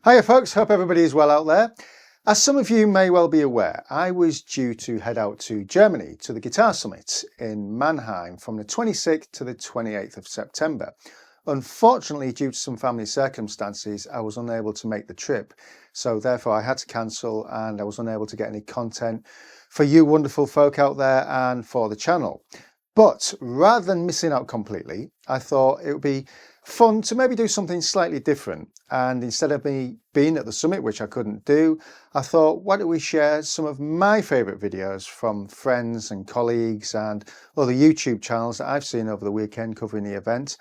Hiya folks, hope everybody is well out there. As some of you may well be aware, I was due to head out to Germany to the Guitar Summit in Mannheim from the 26th to the 28th of September. Unfortunately, due to some family circumstances, I was unable to make the trip. So therefore I had to cancel and I was unable to get any content for you wonderful folk out there and for the channel. But rather than missing out completely, I thought it would be fun to maybe do something slightly different. And instead of me being at the summit, which I couldn't do, I thought, why don't we share some of my favourite videos from friends and colleagues and other YouTube channels that I've seen over the weekend covering the event.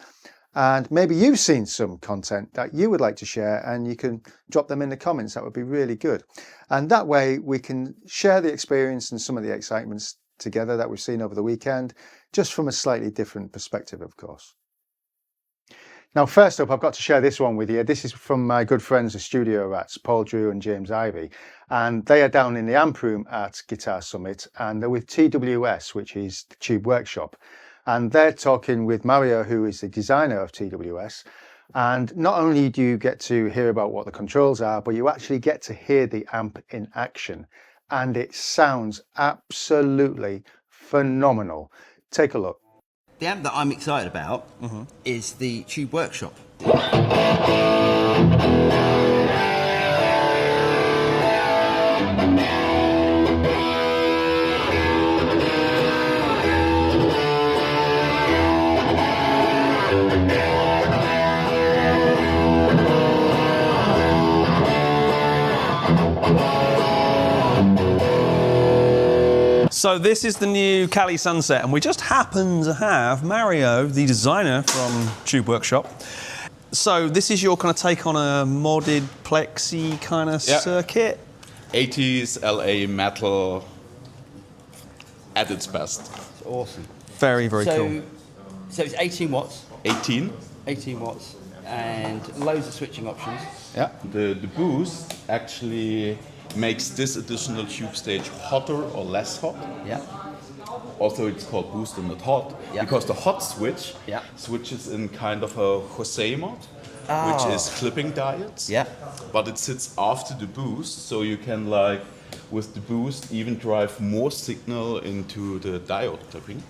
And maybe you've seen some content that you would like to share and you can drop them in the comments. That would be really good. And that way we can share the experience and some of the excitements together that we've seen over the weekend, just from a slightly different perspective, of course. Now, first up, I've got to share this one with you. This is from my good friends, the Studio Rats, Paul Drew and James Jivey. And they are down in the Amp Room at Guitar Summit, and they're with TWS, which is the Tube Workshop. And they're talking with Mario, who is the designer of TWS. And not only do you get to hear about what the controls are, but you actually get to hear the amp in action. And it sounds absolutely phenomenal. Take a look. The amp that I'm excited about is the Tube Workshop. So this is the new Cali Sunset, and we just happen to have Mario, the designer from Tube Workshop. So this is your kind of take on a modded plexi kind of circuit? 80s LA metal at its best. It's awesome. Very, very cool. So it's 18 watts. 18. 18 watts and loads of switching options. Yeah. The boost actually makes this additional tube stage hotter or less hot. Yeah. Also, it's called boost and not hot because the hot switch switches in kind of a Jose mod, which is clipping diodes. Yeah. But it sits after the boost, so you can, like, with the boost, even drive more signal into the diode clipping.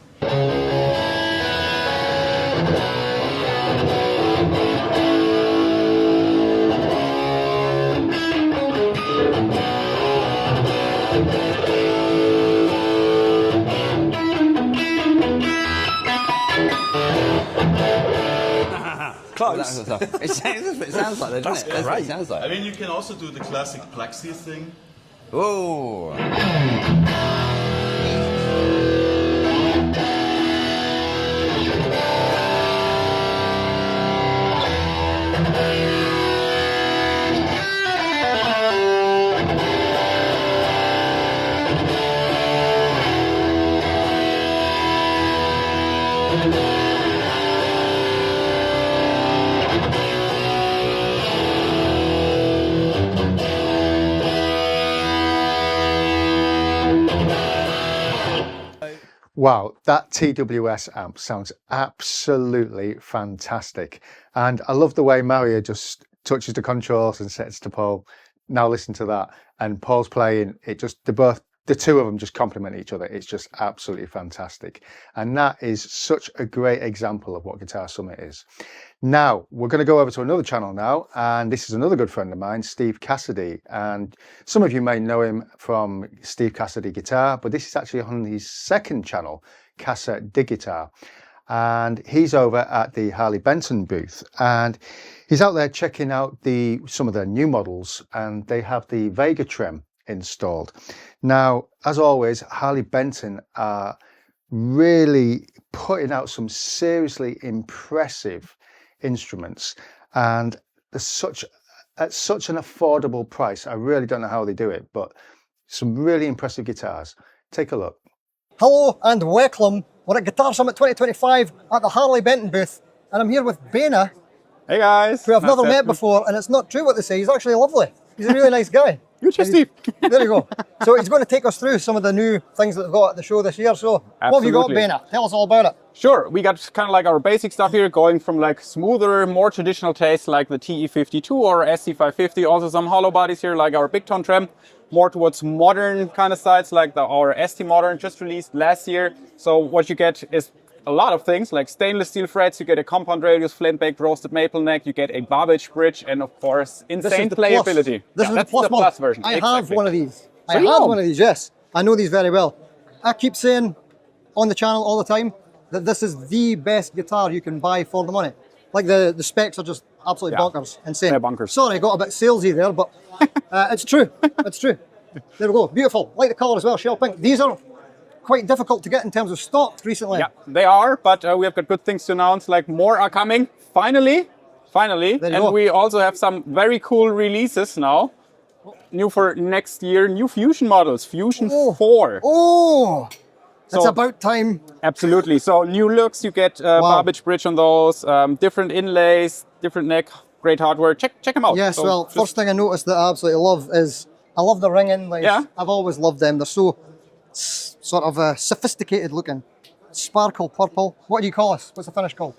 Close. It sounds like that, doesn't it? That's great. It sounds like. I mean, you can also do the classic plexi thing. Oh. Wow, that TWS amp sounds absolutely fantastic. And I love the way Mario just touches the controls and sets to Paul. Now listen to that. And Paul's playing, it just, the two of them just complement each other. It's just absolutely fantastic. And that is such a great example of what Guitar Summit is. Now, we're going to go over to another channel now. And this is another good friend of mine, Steve Cassidy. And some of you may know him from Steve Cassidy Guitar, but this is actually on his second channel, Casa de Guitar. And he's over at the Harley Benton booth. And he's out there checking out some of their new models. And they have the Vega Trem installed. Now, as always, Harley Benton are really putting out some seriously impressive instruments, and they're at such an affordable price. I really don't know how they do it, but some really impressive guitars. Take a look. Hello and welcome. We're at Guitar Summit 2025 at the Harley Benton booth, and I'm here with Bana. Hey guys. Who I've never met before, and it's not true what they say. He's actually lovely. He's a really nice guy. Future Steve. There you go. So he's going to take us through some of the new things that they've got at the show this year. So what have you got, Absolutely. Bena? Tell us all about it. Sure, we got kind of like our basic stuff here, going from like smoother, more traditional taste like the TE52 or SC550. Also some hollow bodies here like our Big Tone Trem. More towards modern kind of sides like our ST Modern just released last year. So what you get is a lot of things like stainless steel frets. You get a compound radius, flame baked roasted maple neck. You get a Babbage bridge, and of course insane playability. This is that's the plus version. I have one of these. I you have know. one of these. Yes, I know these very well. I keep saying on the channel all the time that this is the best guitar you can buy for the money. Like the specs are just absolutely bonkers, insane. They're bonkers. Sorry, I got a bit salesy there, but it's true. It's true. There we go. Beautiful. Like the colour as well, shell pink. These are quite difficult to get in terms of stock recently. Yeah, they are, but we have got good things to announce. Like more are coming. Finally. And we also have some very cool releases now. New for next year, new Fusion models. Fusion 4. Oh, it's So- about time. Absolutely. So new looks, you get Babbage bridge on those, different inlays, different neck, great hardware. Check them out. Yes, So well, just- first thing I noticed that I absolutely love is I love the ring inlays. Yeah. I've always loved them. They're so sort of sophisticated looking. Sparkle purple. What do you call us? What's the finish called?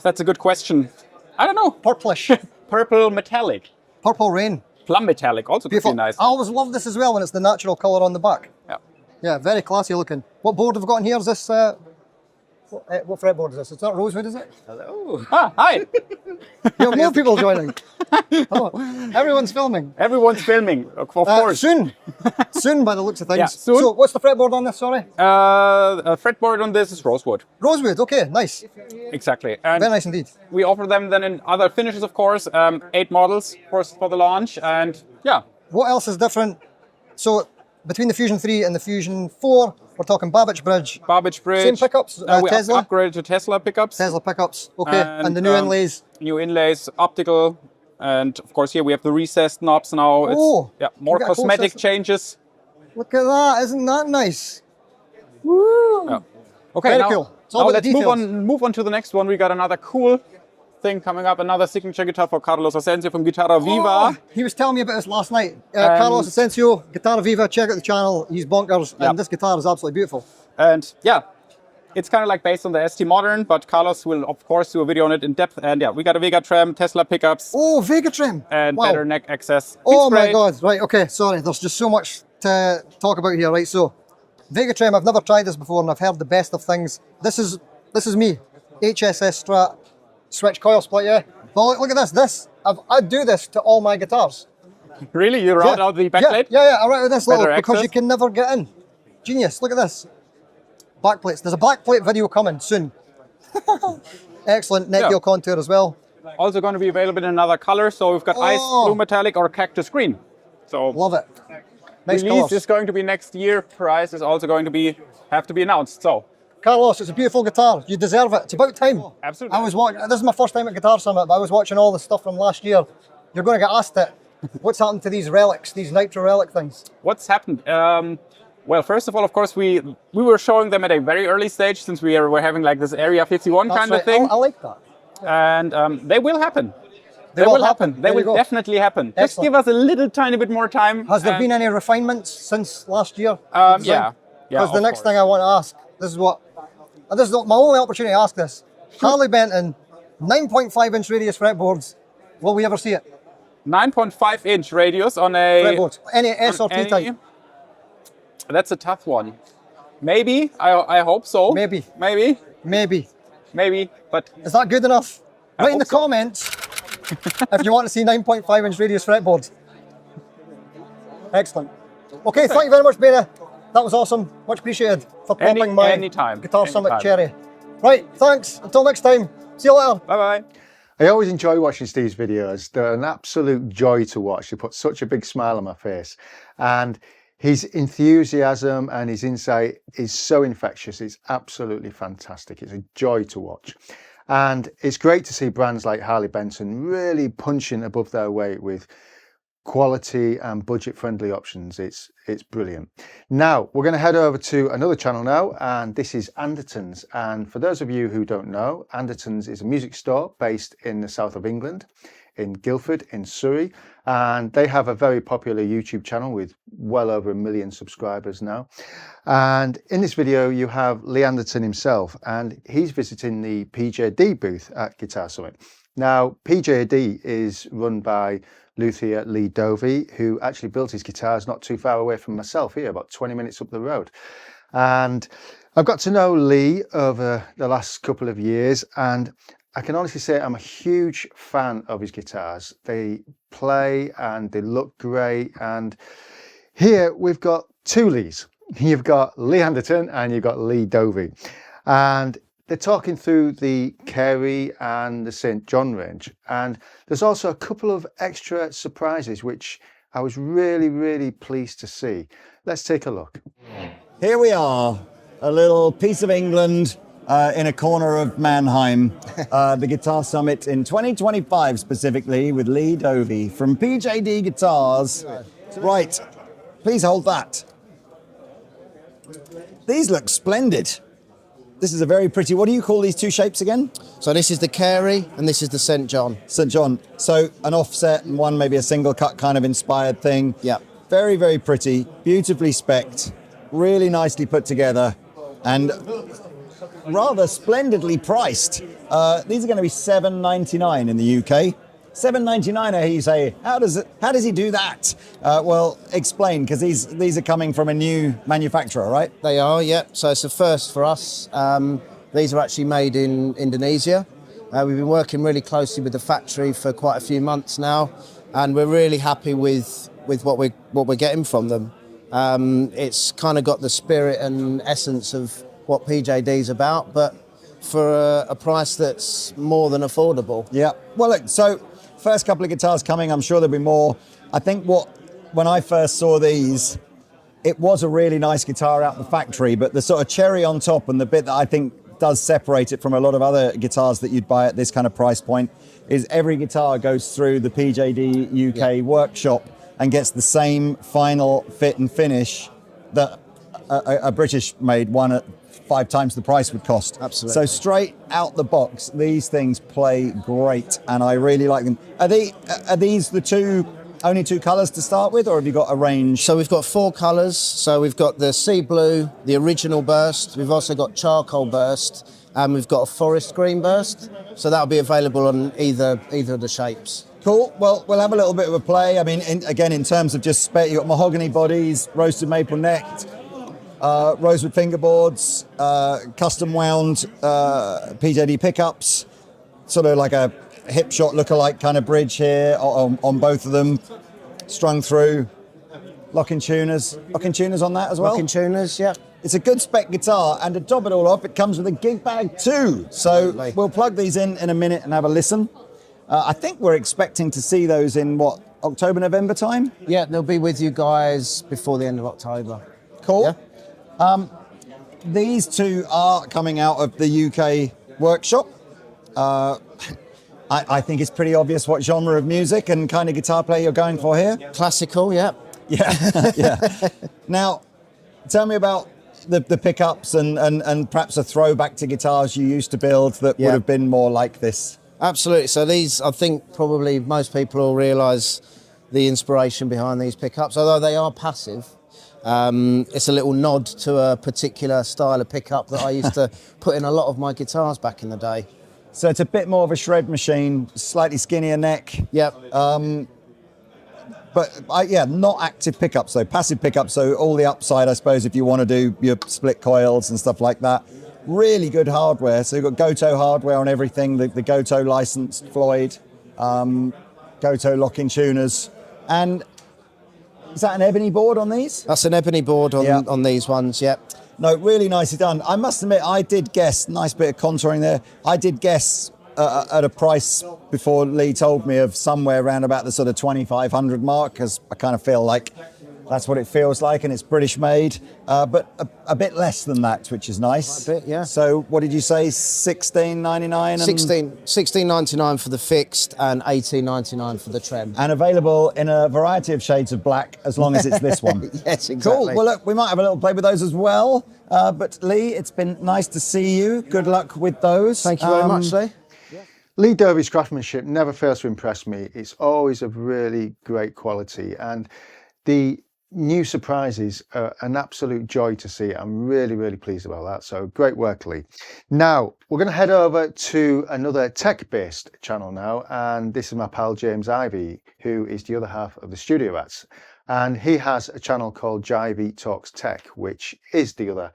that's a good question. I don't know. Purplish. Purple metallic. Purple rain. Plum metallic also could Beautiful. be nice. I always love this as well when it's the natural colour on the back. Yeah. Yeah, very classy looking. What board have we got in here? Is this, what fretboard is this? It's not Rosewood, is it? Ah, hi. You have more people joining. Oh, everyone's filming. Everyone's filming, of course. Soon. Soon by the looks of things. Yeah, soon. So what's the fretboard on this, sorry? A fretboard on this is rosewood. Rosewood, okay, nice. Exactly. And Very nice indeed. we offer them then in other finishes, of course. 8 models for the launch. And yeah, What else is different? So between the Fusion 3 and the Fusion 4, we're talking Babbage bridge, Babbage bridge. Same pickups, We Tesla? upgraded to Tesla pickups. Tesla pickups, okay, and the new inlays. New inlays, optical. And of course here we have the recessed knobs now. It's, Oh, more you got a full cosmetic system. changes. Look at that, isn't that nice? Woo! Yeah. Okay, Very now, cool. It's all now about the let's details. move on to the next one. We got another cool thing coming up, another signature guitar for Carlos Asensio from Guitarra Viva. Oh, he was telling me about this last night. Carlos Asensio, Guitarra Viva, check out the channel. He's bonkers, Yep. and this guitar is absolutely beautiful. And yeah, it's kind of like based on the ST Modern, but Carlos will of course do a video on it in depth. And yeah, we got a Vega Trem, Tesla pickups, Oh, Vega trim. and Wow. better neck access. Oh Feels my great. God! Right, okay, sorry. There's just so much to talk about here. Right, so Vega trim. I've never tried this before, and I've heard the best of things. This is me, HSS Strat switch coil split. Yeah. Well, look at this. I do this to all my guitars. Really, you route out the backplate? Yeah. I write with this little Better because access? you can never get in. Genius. Look at this. Backplates. There's a backplate video coming soon. Excellent neck Yeah. heel contour as well. Also going to be available in another color. So we've got ice, Oh. blue metallic, or cactus green. So Love it. Nice release colours. is going to be next year. Price is also going to have to be announced. So Carlos, it's a beautiful guitar. You deserve it. It's about time. Absolutely. I was watching. This is my first time at Guitar Summit, but I was watching all the stuff from last year. You're going to get asked it. What's happened to these relics, these nitro relic things? what's happened? Well, first of all, of course, we were showing them at a very early stage since we're having like this Area 51 That's kind right. of thing. I like that. And they will happen. They will happen. They There you will go. definitely happen. Just Excellent. give us a little tiny bit more time. Has there and- been any refinements since last year? Yeah. Because the of next course. thing I want to ask, this is my only opportunity to ask this. Harley Benton, 9.5-inch radius fretboards. Will we ever see it? 9.5-inch radius on a Fretboards. Any S or T any- type? That's a tough one. Maybe. I hope so. Maybe. Maybe. But Is that good enough? Write in hope the so. comments if you want to see 9.5-inch radius fretboards. Excellent. Okay, thank you very much, Beta. That was awesome. Much appreciated for popping my anytime. Guitar Summit Anytime. cherry. Right, thanks. Until next time. See you later. bye-bye. I always enjoy watching Steve's videos. They're an absolute joy to watch. They put such a big smile on my face. And his enthusiasm and his insight is so infectious. It's absolutely fantastic. It's a joy to watch. And it's great to see brands like Harley Benton really punching above their weight with quality and budget-friendly options. It's brilliant. Now, we're going to head over to another channel now, and this is Andertons. And for those of you who don't know, Andertons is a music store based in the south of England. in Guildford in Surrey, and they have a very popular YouTube channel with well over 1 million subscribers now. And in this video you have Lee Anderton himself, and he's visiting the PJD booth at Guitar Summit. Now PJD is run by luthier Lee Dovey, who actually built his guitars not too far away from myself here, about 20 minutes up the road. And I've got to know Lee over the last couple of years, and I can honestly say I'm a huge fan of his guitars. They play and they look great. And here we've got two Lees. You've got Lee Anderton and you've got Lee Dovey. And they're talking through the Carey and the St. John range. And there's also a couple of extra surprises, which I was really, really pleased to see. Let's take a look. Here we are, a little piece of England in a corner of Mannheim, the Guitar Summit in 2025 specifically, with Lee Dovey from PJD Guitars. Right, please hold that. These look splendid. This is a very pretty, what do you call these two shapes again? So this is the Carey and this is the St. John. St. John. So an offset and one maybe a single cut kind of inspired thing. Yeah. Very, very pretty, beautifully spec'd, really nicely put together, and rather splendidly priced. These are going to be $7.99 in the UK. $7.99, I hear you say. How does he do that? Well, explain, because these are coming from a new manufacturer, right? They are, yeah. So it's a first for us. These are actually made in Indonesia. We've been working really closely with the factory for quite a few months now, and we're really happy with what we're getting from them. It's kind of got the spirit and essence of what PJD's about, but for a price that's more than affordable. Yeah. Well, look, so first couple of guitars coming, I'm sure there'll be more. I think when I first saw these, it was a really nice guitar out the factory, but the sort of cherry on top and the bit that I think does separate it from a lot of other guitars that you'd buy at this kind of price point is every guitar goes through the PJD UK workshop and gets the same final fit and finish that a British made one at 5 times the price would cost. Absolutely. So straight out the box, these things play great, and I really like them. Are these the only two colours to start with, or have you got a range? So we've got 4 colours. So we've got the sea blue, the original burst. We've also got charcoal burst, and we've got a forest green burst. So that'll be available on either of the shapes. Cool. Well, we'll have a little bit of a play. I mean, again, in terms of just spec, you've got mahogany bodies, roasted maple necked, rosewood fingerboards, custom wound PJD pickups, sort of like a hip shot lookalike kind of bridge here on both of them, strung through. Locking tuners on that as well? Locking tuners, yeah. It's a good spec guitar, and to top it all off, it comes with a gig bag too. So Absolutely. We'll plug these in a minute and have a listen. I think we're expecting to see those in what, October, November time? Yeah, they'll be with you guys before the end of October. Cool. Yeah. These two are coming out of the UK workshop. I think it's pretty obvious what genre of music and kind of guitar player you're going for here. Classical, yeah. Yeah, yeah. Now, tell me about the pickups and perhaps a throwback to guitars you used to build that would have been more like this. Absolutely. So these, I think probably most people will realise the inspiration behind these pickups, although they are passive. It's a little nod to a particular style of pickup that I used to put in a lot of my guitars back in the day. So it's a bit more of a shred machine, slightly skinnier neck. Yep. But not active pickups, so passive pickups. So all the upside, I suppose, if you want to do your split coils and stuff like that. Really good hardware. So you've got Goto hardware on everything, the Goto licensed Floyd, Goto locking tuners. And is that an ebony board on these? That's an ebony board on these ones, yep. No, really nicely done. I must admit, I did guess, nice bit of contouring there, I did guess at a price before Lee told me of somewhere around about the sort of 2,500 mark, because I kind of feel like that's what it feels like, and it's British made, but a bit less than that, which is nice. A bit, yeah. So what did you say, $16.99? $16.99 for the fixed and $18.99 for the trem. And available in a variety of shades of black, as long as it's this one. Yes, exactly. Cool. Well, look, we might have a little play with those as well. But Lee, it's been nice to see you. Good luck with those. Thank you very much, Lee. Lee Dovey's craftsmanship never fails to impress me. It's always of really great quality, and the new surprises are an absolute joy to see. I'm really, really pleased about that. So great work, Lee. Now, we're going to head over to another tech-based channel now, and this is my pal James Ivey, who is the other half of the Studio Rats. And he has a channel called Jivey Talks Tech, which is the other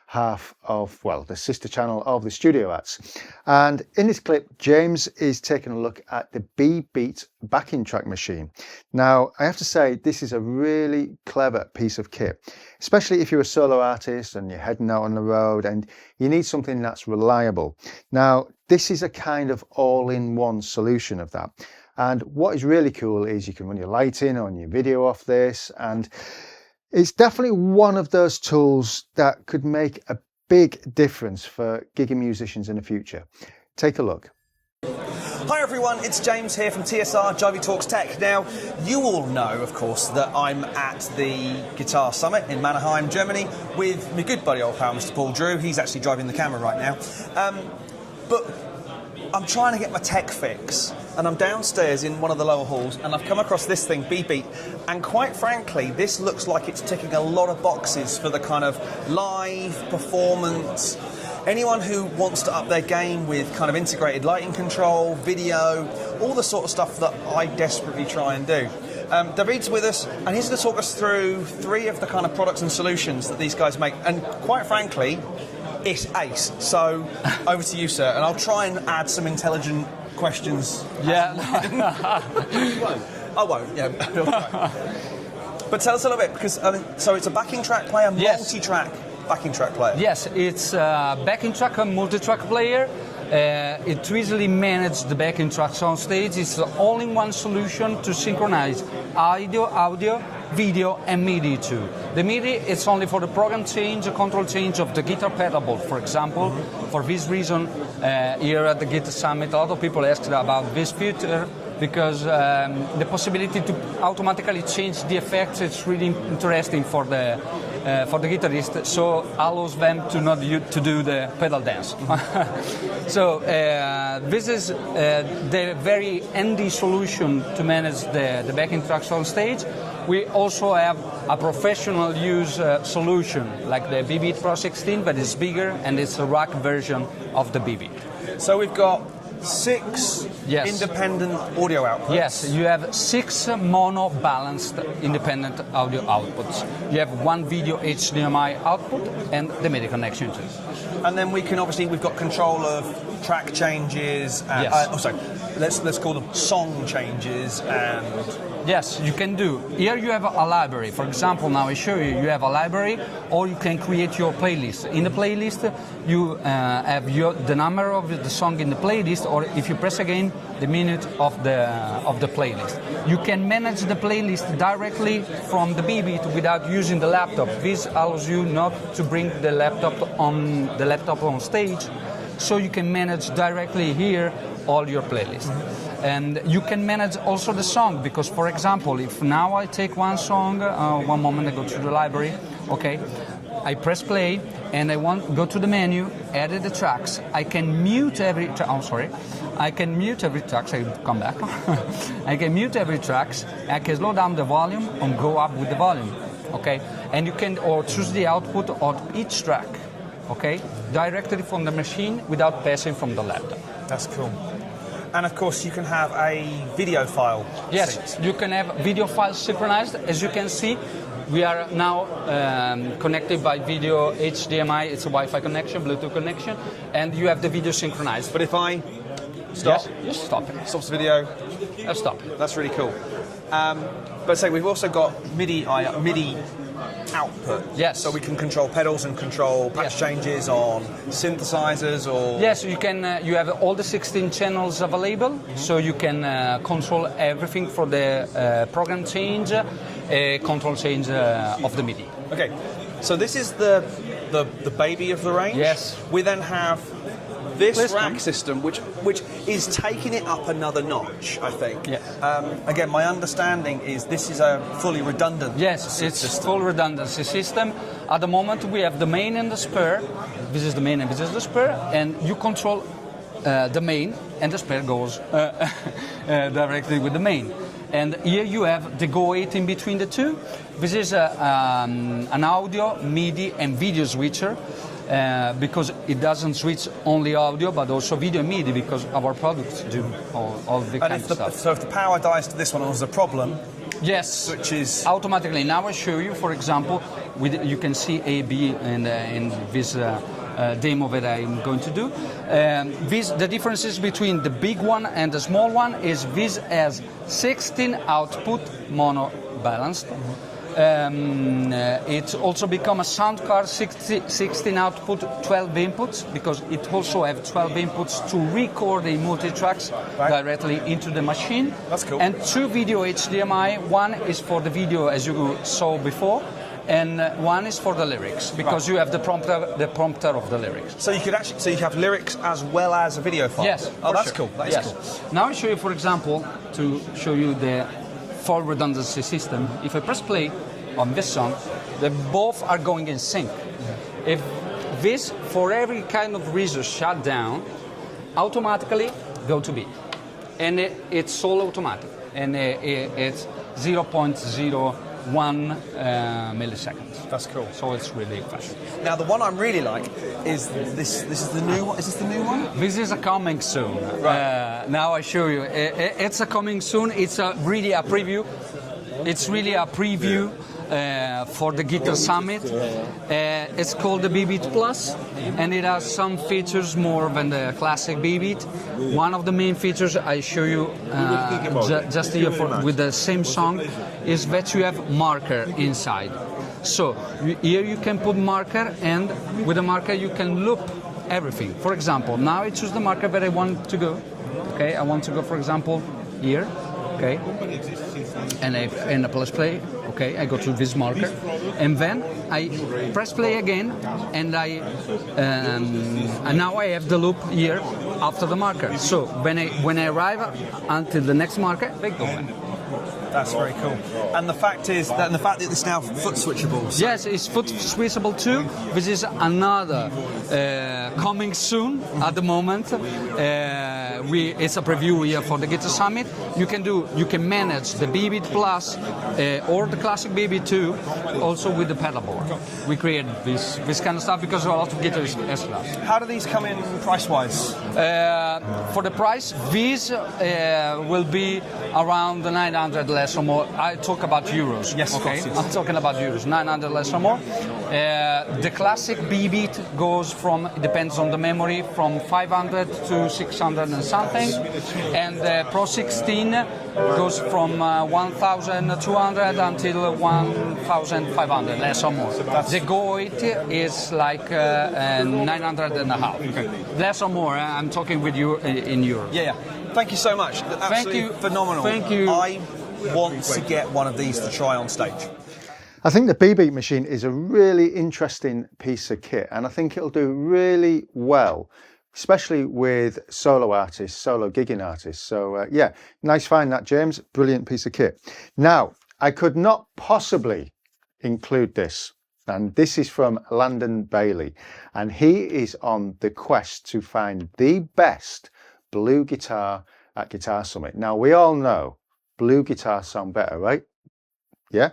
half of, well, the sister channel of the Studio Rats. And in this clip, James is taking a look at the B-Beat backing track machine. Now, I have to say, this is a really clever piece of kit, especially if you're a solo artist and you're heading out on the road and you need something that's reliable. Now, this is a kind of all-in-one solution of that. And what is really cool is you can run your lighting on your video off this, and it's definitely one of those tools that could make a big difference for gigging musicians in the future. Take a look. Hi everyone, it's James here from TSR, Jivey Talks Tech. Now, you all know, of course, that I'm at the Guitar Summit in Mannheim, Germany, with my good buddy old pal, Mr. Paul Drew. He's actually driving the camera right now. But I'm trying to get my tech fix, and I'm downstairs in one of the lower halls, and I've come across this thing, B-Beat, and quite frankly, this looks like it's ticking a lot of boxes for the kind of live performance. Anyone who wants to up their game with kind of integrated lighting control, video, all the sort of stuff that I desperately try and do. David's with us, and he's going to talk us through 3 of the kind of products and solutions that these guys make, and quite frankly, it's ace. So over to you, sir, and I'll try and add some intelligent questions. Yeah. I won't, yeah. But tell us a little bit, because so it's a backing track player, Yes. multi-track backing track player. Yes, it's a backing track, a multi-track player. It easily manages the backing tracks on stage. It's an all-in-one solution to synchronize audio, video, and MIDI too. The MIDI is only for the program change, the control change of the guitar pedal board, for example. For this reason, here at the Guitar Summit, a lot of people asked about this feature, because the possibility to automatically change the effects is really interesting for the guitarist, so allows them to not to do the pedal dance. So this is the very handy solution to manage the backing tracks on stage. We also have a professional use solution like the B-Beat Pro 16, but it's bigger and it's a rack version of the B-Beat. So we've got 6 independent audio outputs. Yes, you have 6 mono-balanced independent audio outputs. You have 1 video HDMI output and the MIDI connection too. And then we've got control of track changes. Let's call them song changes and. Yes, you can do. Here you have a library. For example, now I show you have a library, or you can create your playlist. In the playlist, you have the number of the song in the playlist, or if you press again, the minute of the playlist. You can manage the playlist directly from the B-Beat without using the laptop. This allows you not to bring the laptop on stage, so you can manage directly here all your playlists. And you can manage also the song, because, for example, if now I take one song, one moment I go to the library, okay, I press play, and I go to the menu, edit the tracks. I can mute every I can mute every track. I come back. I can mute every tracks. I can slow down the volume and go up with the volume, okay? And you can choose the output of each track, okay, directly from the machine without passing from the laptop. That's cool. And of course, you can have a video file. Yes, you can have video files synchronized. As you can see, we are now connected by video HDMI. It's a Wi-Fi connection, Bluetooth connection, and you have the video synchronized. But if I stop, just stop it. Stops the video. Stop. That's really cool. But say we've also got MIDI output. Yes. So we can control pedals and control patch changes on synthesizers or. Yes, you can. You have all the 16 channels available, so you can control everything for the program change, control change of the MIDI. Okay. So this is the baby of the range. Yes. We then have this rack system, which is taking it up another notch, I think. Yeah. Again, my understanding is this is a fully redundant. Yes, it's full redundancy system. At the moment, we have the main and the spur. This is the main and this is the spur, and you control the main, and the spare goes directly with the main. And here you have the Go 8 in between the two. This is an audio, MIDI, and video switcher. Because it doesn't switch only audio but also video and MIDI, because our products do all the kind of stuff. So if the power dies to this one or there's a problem, yes, switches automatically. Now I show you, for example, you can see A, B in this demo that I'm going to do. The differences between the big one and the small one is this has 16 output mono balanced. It also become a sound card, 16 output, 12 inputs, because it also have 12 inputs to record the multi-tracks directly into the machine. That's cool. And 2 video HDMI. One is for the video, as you saw before, and one is for the lyrics, because you have the prompter of the lyrics. So you could actually, have lyrics as well as a video file. Yes. Oh, that's sure. cool. That is cool. Now I show you, for example, to show you the full redundancy system. If I press play on this song, they both are going in sync. If this, for every kind of reason, shut down, automatically go to B. And it's all automatic. And it's 0.01 milliseconds. That's cool. So it's really fast. Now the one I really like is this. This is the new one. Is this the new one? This is a coming soon. Right. Now I show you. It's a coming soon. It's really a preview. It's really a preview for the Guitar Summit. It's called the B-Beat Plus, and it has some features more than the classic B-Beat. One of the main features I show you just here with the same song is that you have marker inside. So here you can put marker, and with the marker you can loop everything. For example, now I choose the marker that I want to go. Okay, I want to go, for example, here. Okay, and I press play. Okay, I go to this marker, and then I press play again, and now I have the loop here after the marker. So when I arrive until the next marker, they go back. That's very cool. And the fact that it's now foot switchable. So yes, it's foot switchable too. This is another coming soon at the moment. It's a preview here for the Guitar Summit. You can manage the B-Beat Plus or the classic B-Beat 2 also with the pedal board. We created this kind of stuff because a lot of guitars S-Class. How do these come in price-wise? For the price, these will be around the 900 less or more. I talk about euros. Yes, okay. of course, yes. I'm talking about euros. 900 less or more. The classic B-Beat goes from, it depends on the memory, from 500 to 600 and something, and the Pro 16 goes from 1,200 until 1,500 less or more. The Go 8 is like 900 and a half. Okay. Less or more. I'm talking with you in euros. Yeah. Thank you so much. Absolutely phenomenal. Thank you. I want to get one of these to try on stage. I think the B-Beat machine is a really interesting piece of kit, and I think it'll do really well, especially with solo artists, solo gigging artists. So yeah, nice find that, James. Brilliant piece of kit. Now, I could not possibly include this, and this is from Landon Bailey, and he is on the quest to find the best blue guitar at Guitar Summit. Now, we all know blue guitars sound better, right? Yeah.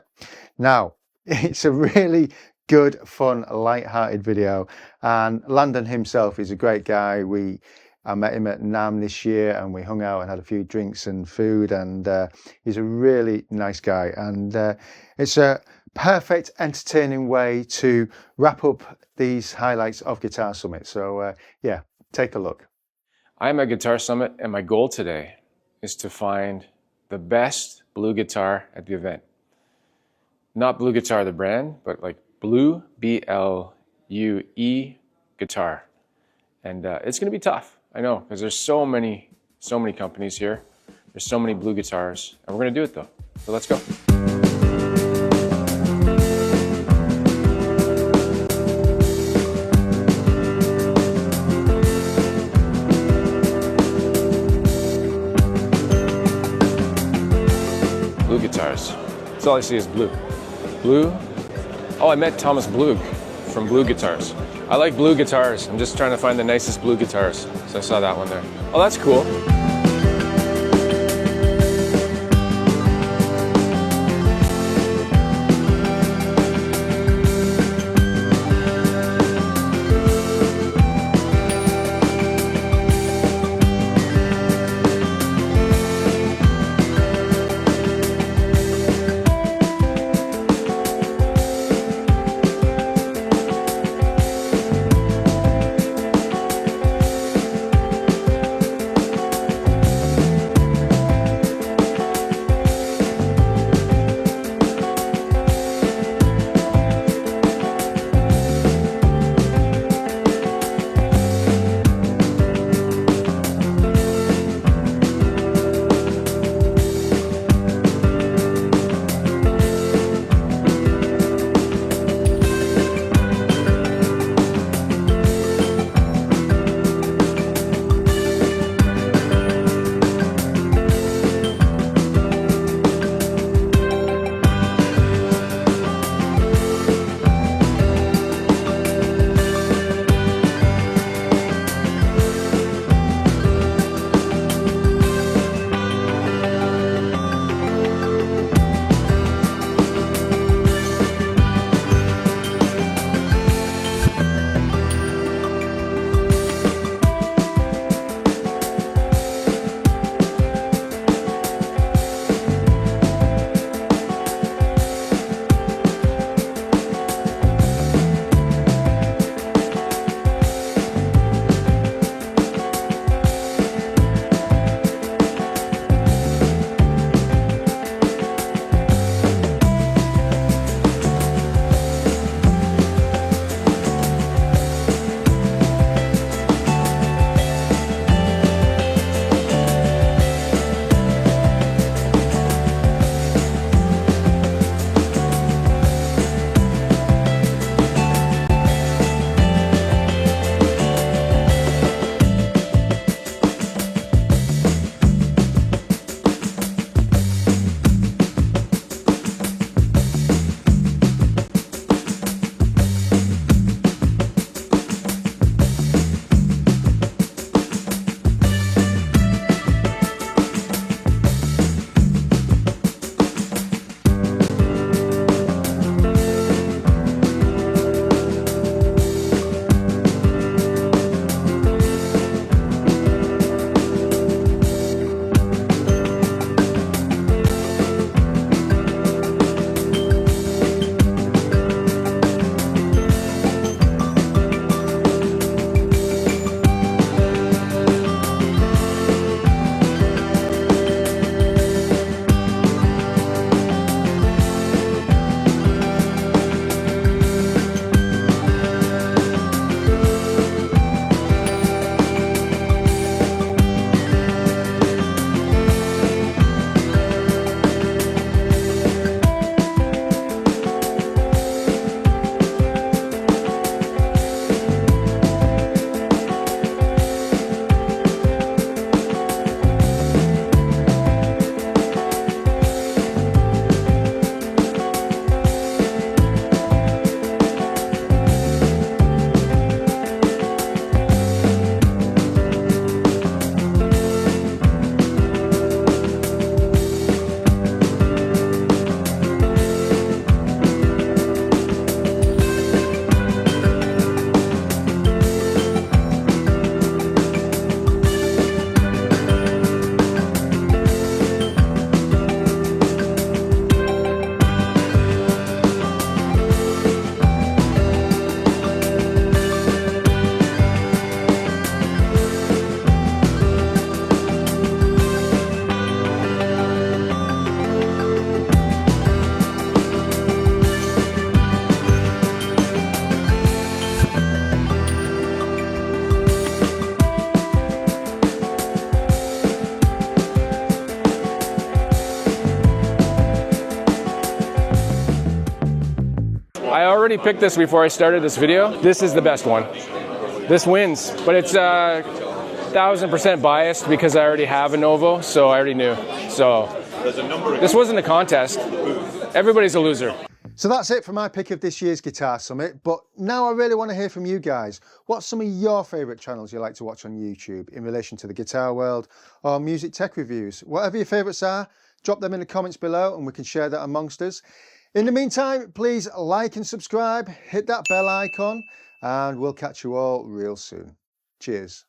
Now, it's a really good, fun, light-hearted video, and Landon himself is a great guy. I met him at NAMM this year, and we hung out and had a few drinks and food, and he's a really nice guy, and it's a perfect, entertaining way to wrap up these highlights of Guitar Summit. So yeah, take a look. I'm at Guitar Summit, and my goal today is to find the best blue guitar at the event. Not Blue Guitar the brand, but like Blue, B-L-U-E guitar. And it's gonna be tough, I know, because there's so many companies here. There's so many blue guitars, and we're gonna do it though. So let's go. Blue guitars. That's all I see is blue. Blue. Oh, I met Thomas Blug from Blue Guitars. I like blue guitars. I'm just trying to find the nicest blue guitars. So I saw that one there. Oh, that's cool. I already picked this before I started this video. This is the best one. This wins, but it's 1000% biased because I already have a Novo, so I already knew. So this wasn't a contest. Everybody's a loser. So that's it for my pick of this year's Guitar Summit, but now I really want to hear from you guys. What's some of your favourite channels you like to watch on YouTube in relation to the guitar world or music tech reviews? Whatever your favourites are, drop them in the comments below and we can share that amongst us. In the meantime, please like and subscribe, hit that bell icon, and we'll catch you all real soon. Cheers.